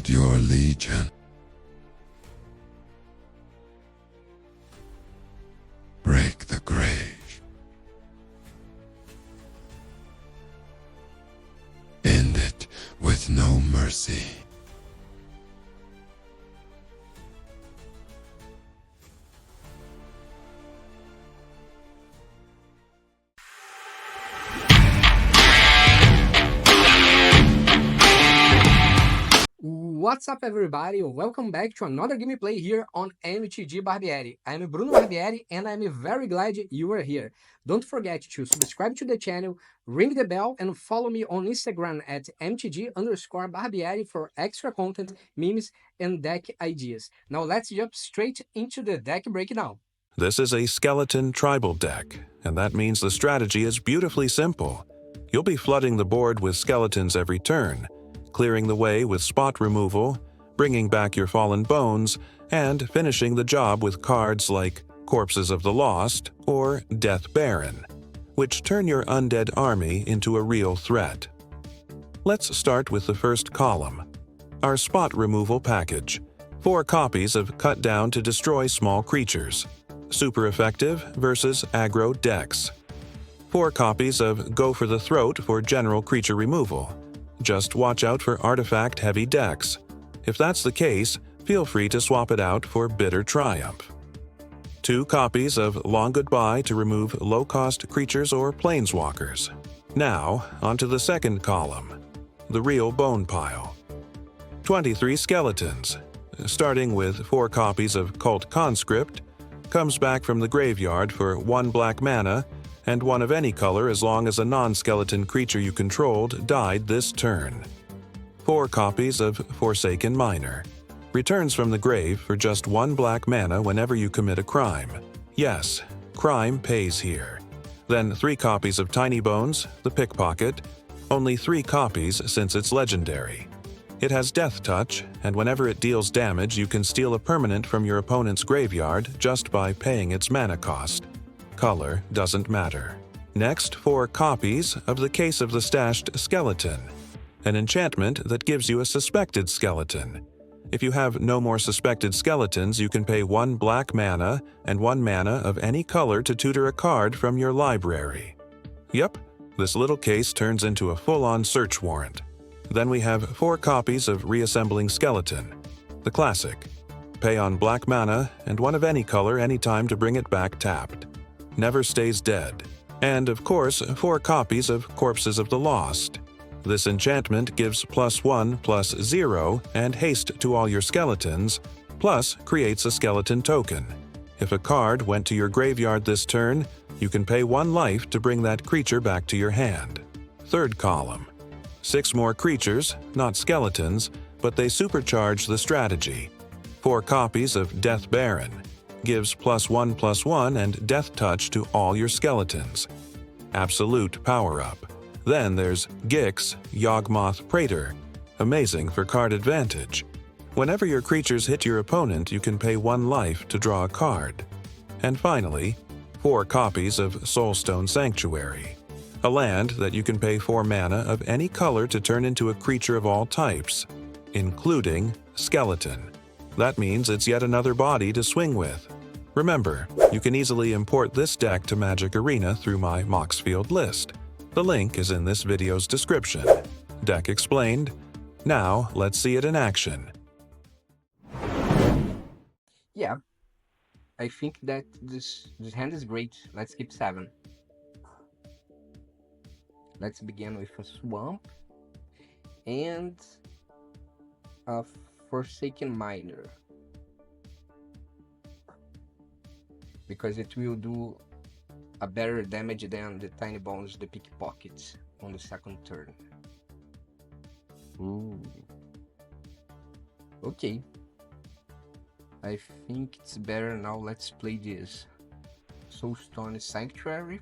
Build your legion. Break the grave. End it with no mercy. What's up, everybody? Welcome back to another gameplay here on MTG Barbieri. I'm Bruno Barbieri and I'm very glad you are here. Don't forget to subscribe to the channel, ring the bell, and follow me on Instagram at mtg_barbieri for extra content, memes, and deck ideas. Now let's jump straight into the deck breakdown. This is a skeleton tribal deck, and that means the strategy is beautifully simple. You'll be flooding the board with skeletons every turn, clearing the way with spot removal, bringing back your fallen bones, and finishing the job with cards like Corpses of the Lost or Death Baron, which turn your undead army into a real threat. Let's start with the first column, our spot removal package. 4 copies of Cut Down to destroy small creatures. Super effective versus aggro decks. 4 copies of Go for the Throat for general creature removal. Just watch out for artifact-heavy decks. If that's the case, feel free to swap it out for Bitter Triumph. 2 copies of Long Goodbye to remove low-cost creatures or planeswalkers. Now, onto the second column, the real bone pile. 23 skeletons, starting with 4 copies of Cult Conscript, comes back from the graveyard for 1 black mana, and 1 of any color as long as a non-skeleton creature you controlled died this turn. 4 copies of Forsaken Miner. Returns from the grave for just 1 black mana whenever you commit a crime. Yes, crime pays here. Then 3 copies of Tiny Bones, the Pickpocket. Only 3 copies since it's legendary. It has Death Touch, and whenever it deals damage you can steal a permanent from your opponent's graveyard just by paying its mana cost. Color doesn't matter. Next, 4 copies of the Case of the Stashed Skeleton, an enchantment that gives you a suspected skeleton. If you have no more suspected skeletons, you can pay 1 black mana and 1 mana of any color to tutor a card from your library. Yep, this little case turns into a full-on search warrant. Then we have 4 copies of Reassembling Skeleton, the classic. Pay on black mana and 1 of any color anytime to bring it back tapped. Never stays dead. And of course, 4 copies of Corpses of the Lost. This enchantment gives +1/+0 and haste to all your skeletons, plus creates a skeleton token. If a card went to your graveyard this turn, you can pay 1 life to bring that creature back to your hand. Third column. 6 more creatures, not skeletons, but they supercharge the strategy. 4 copies of Death Baron. Gives +1/+1 and Death Touch to all your skeletons. Absolute power-up. Then there's Gix, Yawgmoth Praetor. Amazing for card advantage. Whenever your creatures hit your opponent, you can pay 1 life to draw a card. And finally, 4 copies of Soulstone Sanctuary. A land that you can pay 4 mana of any color to turn into a creature of all types, including skeleton. That means it's yet another body to swing with. Remember, you can easily import this deck to Magic Arena through my Moxfield list. The link is in this video's description. Deck explained. Now, let's see it in action. Yeah, I think that this hand is great. Let's keep 7. Let's begin with a Swamp and a Forsaken Miner, because it will do a better damage than the Tiny Bones, the Pickpockets on the second turn. Ooh. Okay. I think it's better now. Let's play this Soulstone Sanctuary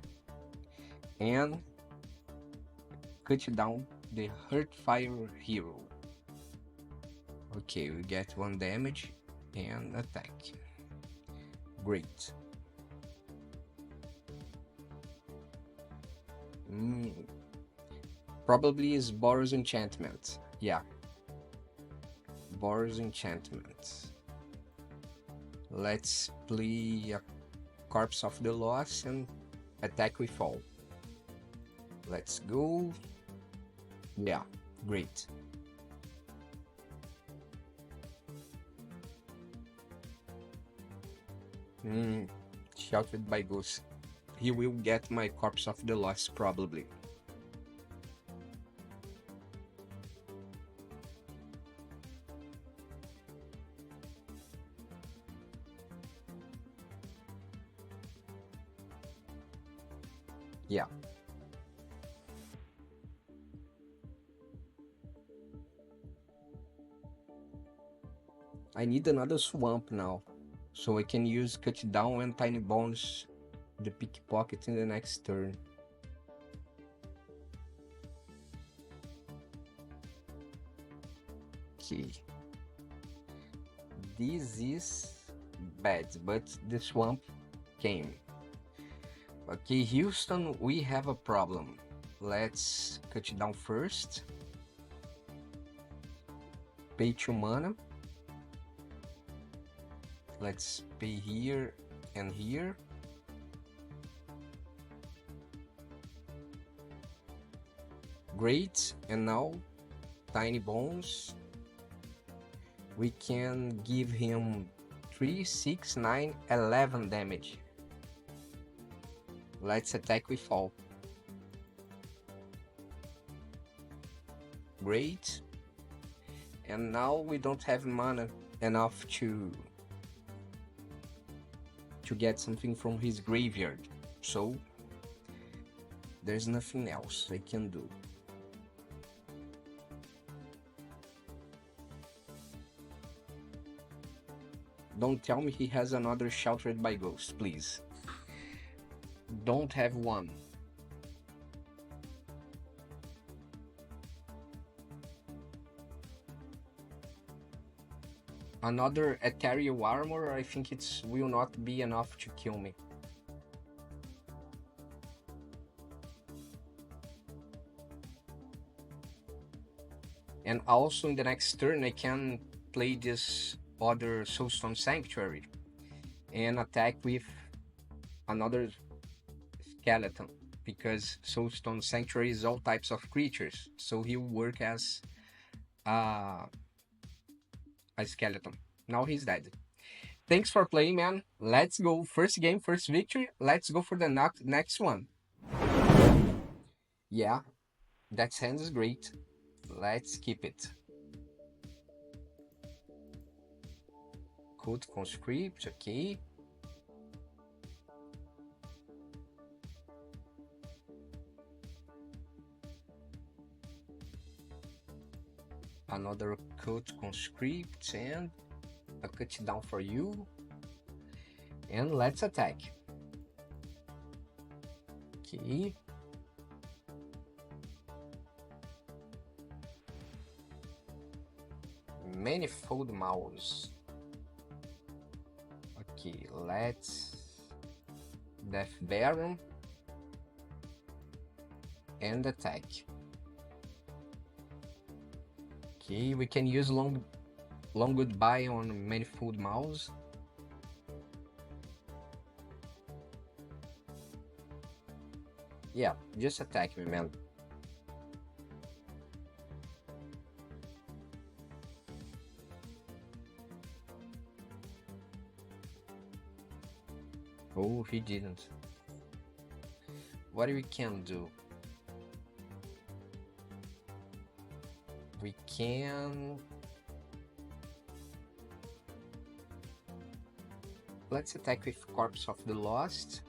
and cut down the Heartfire Hero. Okay, we get 1 damage and attack. Great. Probably is Boros Enchantment. Yeah. Boros enchantment. Let's play a Corpse of the Lost and attack with all. Let's go. Yeah, great. Sheltered by Ghost. He will get my Corpse of the Lost probably. Yeah. I need another swamp now, so I can use Cut Down and Tiny Bones, the Pickpocket in the next turn. Okay. This is bad, but the swamp came. Okay, Houston, we have a problem. Let's cut it down first. Pay 2 mana. Let's pay here and here. Great, and now Tiny Bones. We can give him 3, 6, 9, 11 damage. Let's attack with all. Great. And now we don't have mana enough to get something from his graveyard. So there's nothing else I can do. Don't tell me he has another Sheltered by Ghost, please. Don't have one. Another Ethereal Armor, I think it will not be enough to kill me. And also in the next turn I can play this other Soulstone Sanctuary and attack with another skeleton, because Soulstone Sanctuary is all types of creatures, so he'll work as a skeleton. Now he's dead. Thanks for playing, man. Let's go. First game, first victory. Let's go for the next one. Yeah, that hand is great. Let's keep it. Code Conscript, okay. Another Code Conscript and a cut down for you. And let's attack. Okay. Manifold Mouse. Okay, let's Death Baron and attack. Okay, we can use long goodbye on Manifold Mouse. Yeah, just attack me, man. Oh, he didn't. What we can do? We can... Let's attack with Corpse of the Lost.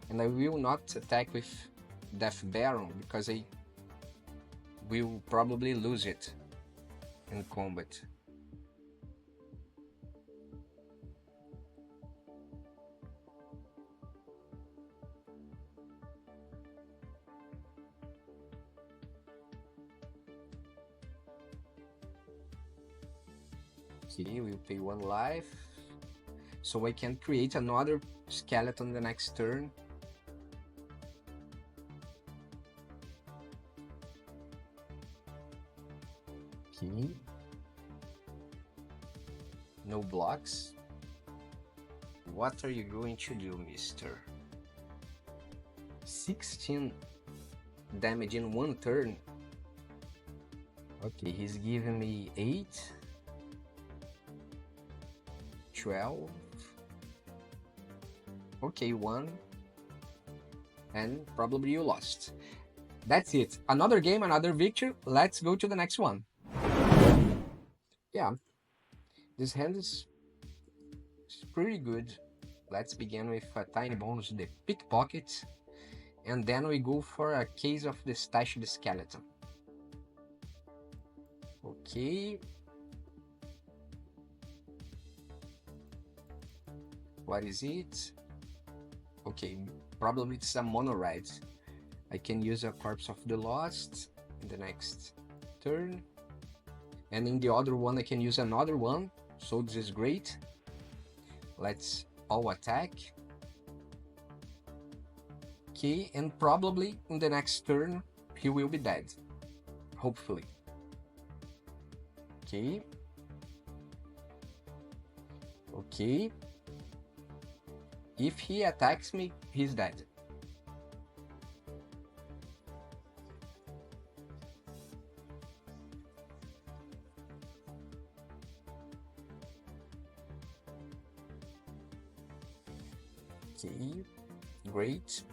And I will not attack with Death Baron, because I will probably lose it in combat. Okay, we'll pay 1 life, so I can create another skeleton the next turn. Okay. No blocks. What are you going to do, mister? 16 damage in one turn. Okay, he's giving me 8, 12. Okay, 1. And probably you lost. That's it. Another game, another victory. Let's go to the next one. Yeah, this hand is pretty good. Let's begin with a tiny bonus, the pickpocket. And then we go for a case of the stashed skeleton. Okay. What is it? Okay, probably it's a mono red. I can use a Corpse of the Lost in the next turn. And in the other one I can use another one. So this is great. Let's all attack. Okay, and probably in the next turn he will be dead. Hopefully. Okay. Okay. If he attacks me, he's dead. Okay, great.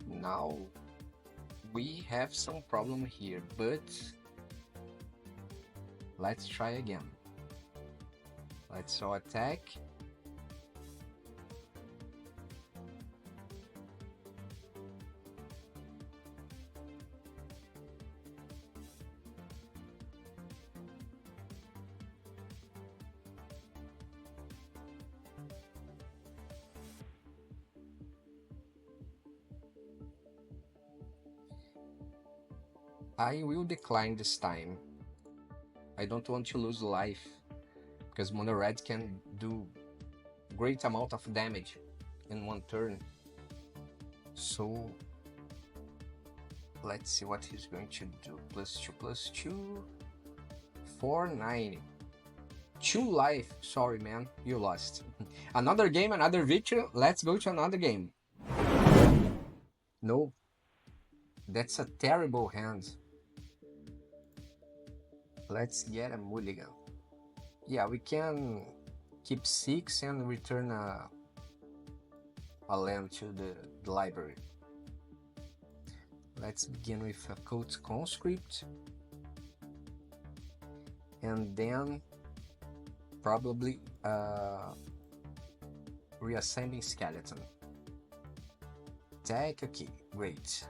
Now we have some problem here, but let's try again. Let's all attack. I will decline this time. I don't want to lose life, because Mono Red can do great amount of damage in one turn. So let's see what he's going to do. +2/+2, 490. 2 life. Sorry, man, you lost. Another game, another victory. Let's go to another game. No, that's a terrible hand. Let's get a mulligan. Yeah, we can keep 6 and return a land to the library. Let's begin with a Cult Conscript. And then probably reassembling skeleton. Attack, okay, great.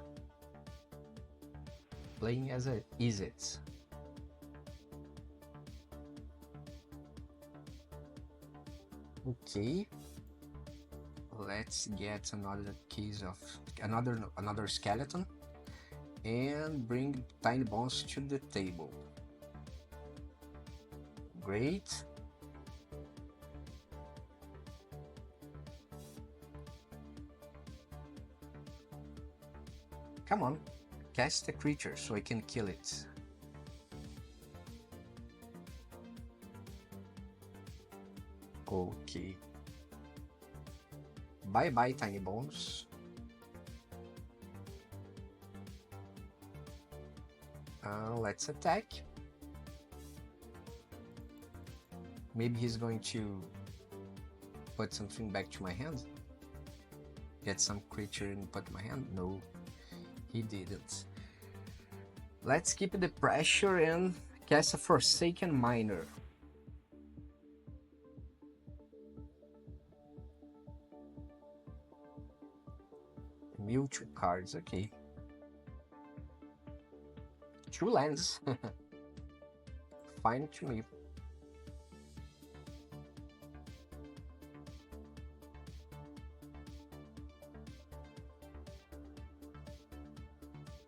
Playing as a is it. Okay, let's get another case of another skeleton and bring tiny bones to the table. Great. Come on, cast a creature so I can kill it. Okay. Bye bye, tiny bones. Let's attack. Maybe he's going to put something back to my hand. Get some creature and put my hand. No, he didn't. Let's keep the pressure and cast a Forsaken Miner. Mill 2 cards, okay. 2 lands. Fine to me.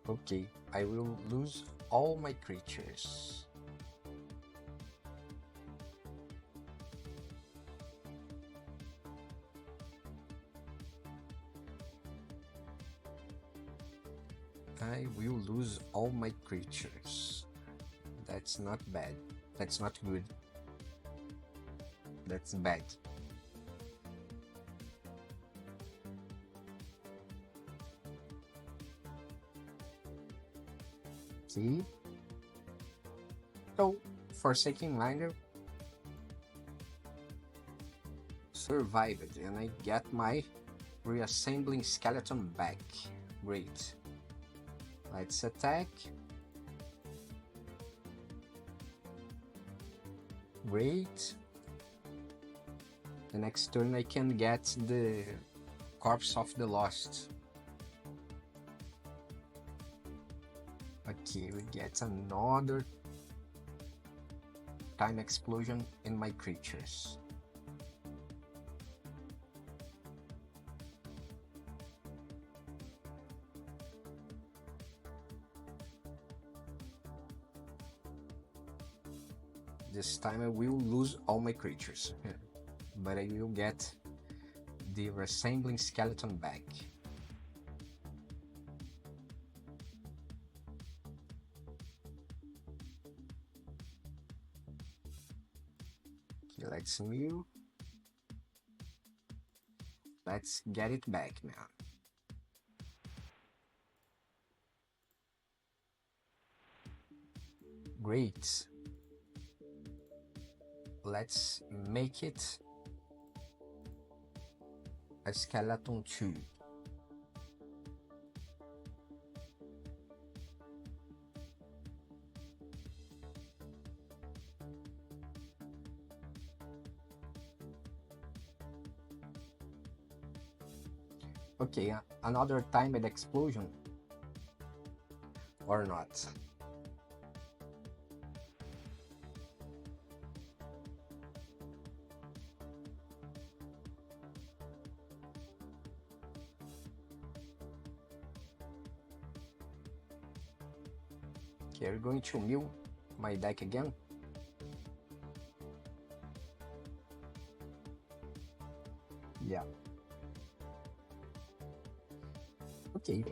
Okay, I will lose all my creatures. I will lose all my creatures. That's not bad. That's not good. That's bad. See? So, Forsaken Miner survived, and I get my reassembling skeleton back. Great. Let's attack. Great. The next turn I can get the Corpse of the Lost. Okay, we get another time explosion in my creatures. This time I will lose all my creatures, but I will get the reassembling skeleton back. Okay, let's move. Let's get it back, man. Great. Let's make it a skeleton 2. Okay, another timed explosion or not? Okay, we're going to mill my deck again. Yeah. Okay.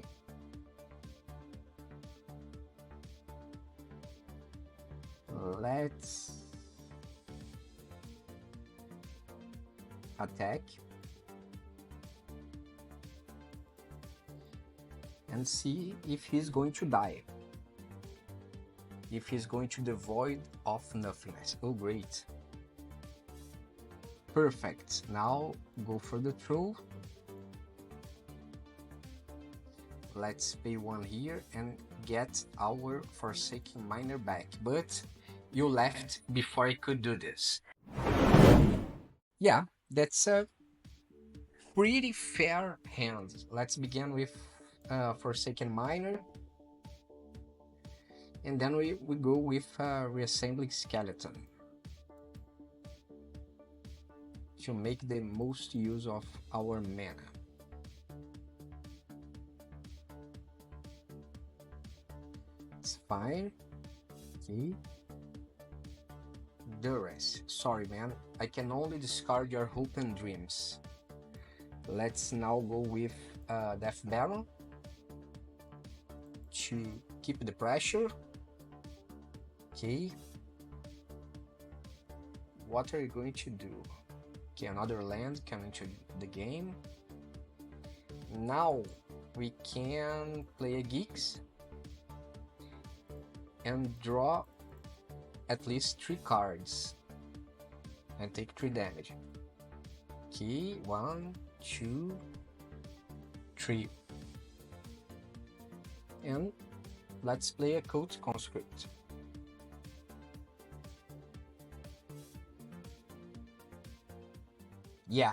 Let's attack and see if he's going to die. If he's going to the void of nothingness. Oh, great. Perfect. Now go for the throw. Let's pay 1 here and get our Forsaken Miner back. But you left before I could do this. Yeah, that's a pretty fair hand. Let's begin with Forsaken Miner. And then we go with Reassembling Skeleton to make the most use of our mana. It's fine. Okay. Duress. Sorry, man. I can only discard your Hope and Dreams. Let's now go with Death Baron to keep the pressure. Okay. What are you going to do? Okay, another land coming to the game. Now we can play a Geeks and draw at least 3 cards and take 3 damage. Okay, 1, 2, 3. And let's play a Cult Conscript. Yeah,